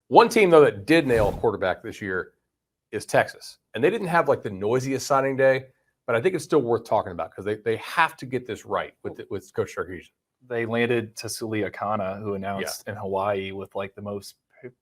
One team, though, that did nail a quarterback this year is Texas. And they didn't have like the noisiest signing day, but I think it's still worth talking about because they have to get this right with Coach Sarkisian. They landed Tasuli Akana, who announced in Hawaii with like the most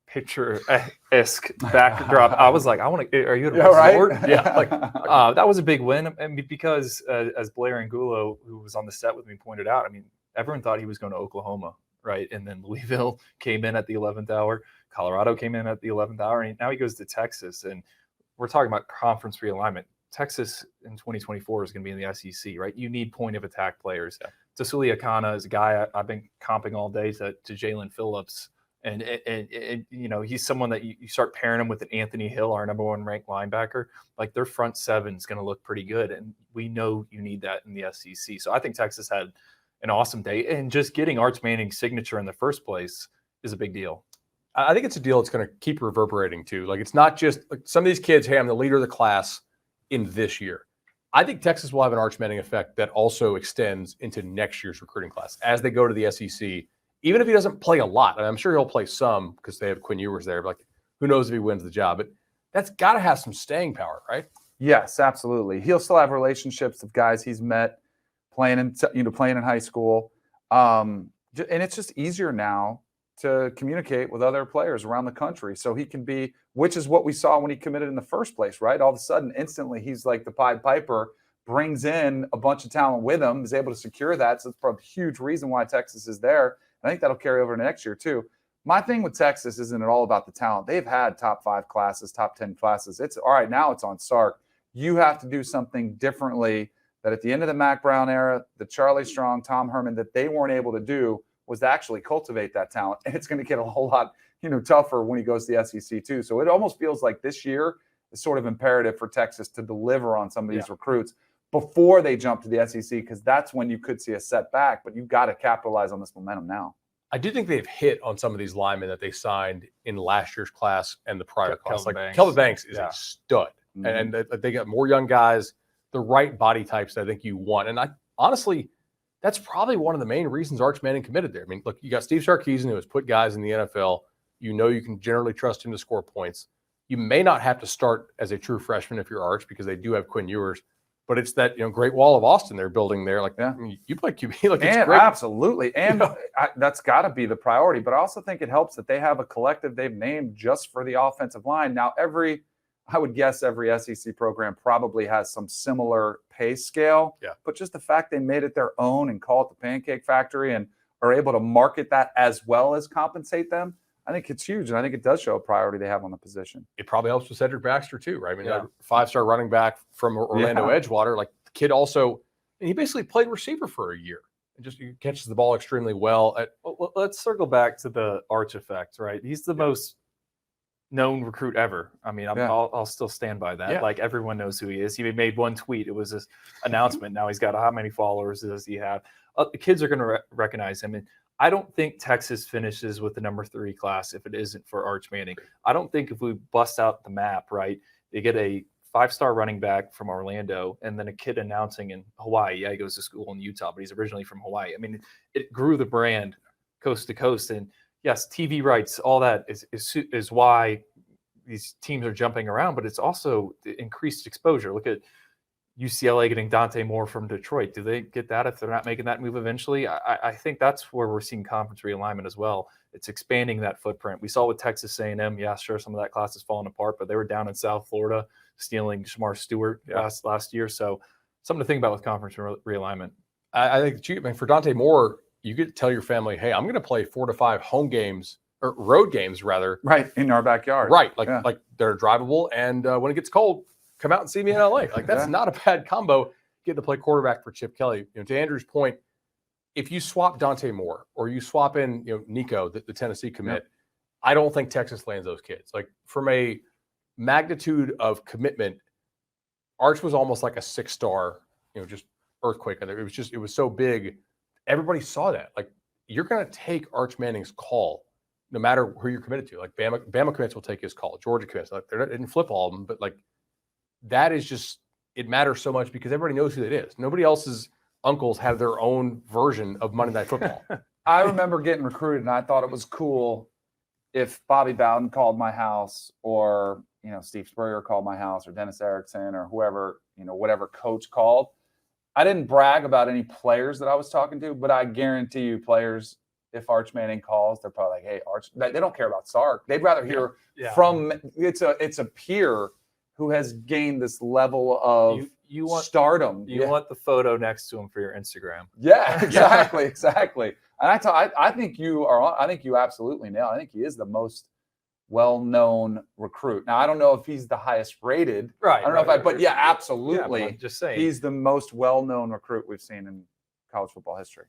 picture-esque backdrop. I was like, are you at a resort? Right? Yeah, like that was a big win. I mean, because as Blair Angulo, who was on the set with me, pointed out, I mean, everyone thought he was going to Oklahoma, right? And then Louisville came in at the 11th hour. Colorado came in at the 11th hour, and now he goes to Texas. And we're talking about conference realignment. Texas in 2024 is going to be in the SEC, right? You need point of attack players. Yeah. Tasuli Akana is a guy I've been comping all day to Jalen Phillips. And you know, he's someone that you start pairing him with an Anthony Hill, our number 1 ranked linebacker. Like their front seven is going to look pretty good. And we know you need that in the SEC. So I think Texas had an awesome day. And just getting Arch Manning's signature in the first place is a big deal. I think it's a deal that's going to keep reverberating too. Like it's not just like some of these kids, hey, I'm the leader of the class in this year. I think Texas will have an Arch Manning effect that also extends into next year's recruiting class as they go to the SEC. Even if he doesn't play a lot, and I'm sure he'll play some because they have Quinn Ewers there. But like, who knows if he wins the job? But that's got to have some staying power, right? Yes, absolutely. He'll still have relationships of guys he's met playing in high school, and it's just easier now to communicate with other players around the country. So he can be, which is what we saw when he committed in the first place, right? All of a sudden, instantly, he's like the Pied Piper, brings in a bunch of talent with him, is able to secure that. So it's a huge reason why Texas is there. I think that'll carry over to next year too. My thing with Texas isn't at all about the talent. They've had top 5 classes, top 10 classes. It's all right. Now it's on Sark. You have to do something differently that at the end of the Mack Brown era, the Charlie Strong, Tom Herman, that they weren't able to do was to actually cultivate that talent. And it's going to get a whole lot, tougher when he goes to the SEC too. So it almost feels like this year is sort of imperative for Texas to deliver on some of these recruits before they jump to the SEC, because that's when you could see a setback, but you've got to capitalize on this momentum now. I do think they've hit on some of these linemen that they signed in last year's class and the prior class. Kelvin Banks is a stud. Mm-hmm. And they got more young guys, the right body types that I think you want. And honestly, that's probably one of the main reasons Arch Manning committed there. I mean, look, you got Steve Sarkisian, who has put guys in the NFL. You can generally trust him to score points. You may not have to start as a true freshman if you're Arch, because they do have Quinn Ewers. But it's that Great Wall of Austin they're building there. Like, you play QB, like it's great. Absolutely, and that's got to be the priority. But I also think it helps that they have a collective they've named just for the offensive line. Now, I would guess every SEC program probably has some similar pay scale. Yeah. But just the fact they made it their own and call it the Pancake Factory and are able to market that as well as compensate them, I think it's huge. And I think it does show a priority they have on the position. It probably helps with Cedric Baxter too, right? I mean, a 5-star running back from Orlando Edgewater, like the kid also, and he basically played receiver for a year. And just he catches the ball extremely well. Well, let's circle back to the Arch effect, right? He's the most known recruit ever. I mean, I'll still stand by that. Yeah. Like, everyone knows who he is. He made one tweet. It was this announcement. Now he's got how many followers does he have? The kids are going to recognize him. And I don't think Texas finishes with the number 3 class if it isn't for Arch Manning. I don't think if we bust out the map, right, they get a 5-star running back from Orlando and then a kid announcing in Hawaii. Yeah, he goes to school in Utah, but he's originally from Hawaii. I mean, it grew the brand coast to coast. And yes, TV rights, all that is why these teams are jumping around, but it's also the increased exposure. Look at UCLA getting Dante Moore from Detroit. Do they get that if they're not making that move eventually? I think that's where we're seeing conference realignment as well. It's expanding that footprint. We saw with Texas A&M. Yeah, sure, some of that class is falling apart, but they were down in South Florida stealing Shamar Stewart last year. So something to think about with conference realignment. I think for Dante Moore, you get to tell your family, hey, I'm going to play 4 to 5 home games or road games rather. Right, in our backyard. Right, like they're drivable, and when it gets cold, come out and see me in LA. Like, that's not a bad combo. Getting to play quarterback for Chip Kelly. To Andrew's point, if you swap Dante Moore or you swap in, Nico, the Tennessee commit, I don't think Texas lands those kids. Like, from a magnitude of commitment, Arch was almost like a 6-star, just earthquake. It was so big. Everybody saw that. Like, you're going to take Arch Manning's call no matter who you're committed to. Like, Bama commits will take his call. Georgia commits. Like, they didn't flip all of them, but like, that is just, it matters so much because everybody knows who it is. Nobody else's uncles have their own version of Monday Night Football. I remember getting recruited, and I thought it was cool if Bobby Bowden called my house, or Steve Spurrier called my house, or Dennis Erickson, or whoever, whatever coach called, I didn't brag about any players that I was talking to, but I guarantee you, players, if Arch Manning calls, they're probably like, "Hey, Arch." They don't care about Sark. They'd rather hear from it's a peer who has gained this level of you want stardom. You want the photo next to him for your Instagram. Yeah, exactly, exactly. And I think you are. I think you absolutely nail. I think he is the most well-known recruit. Now, I don't know if he's the highest rated. Right. I don't know but yeah, Yeah, absolutely. but just saying. He's the most well-known recruit we've seen in college football history.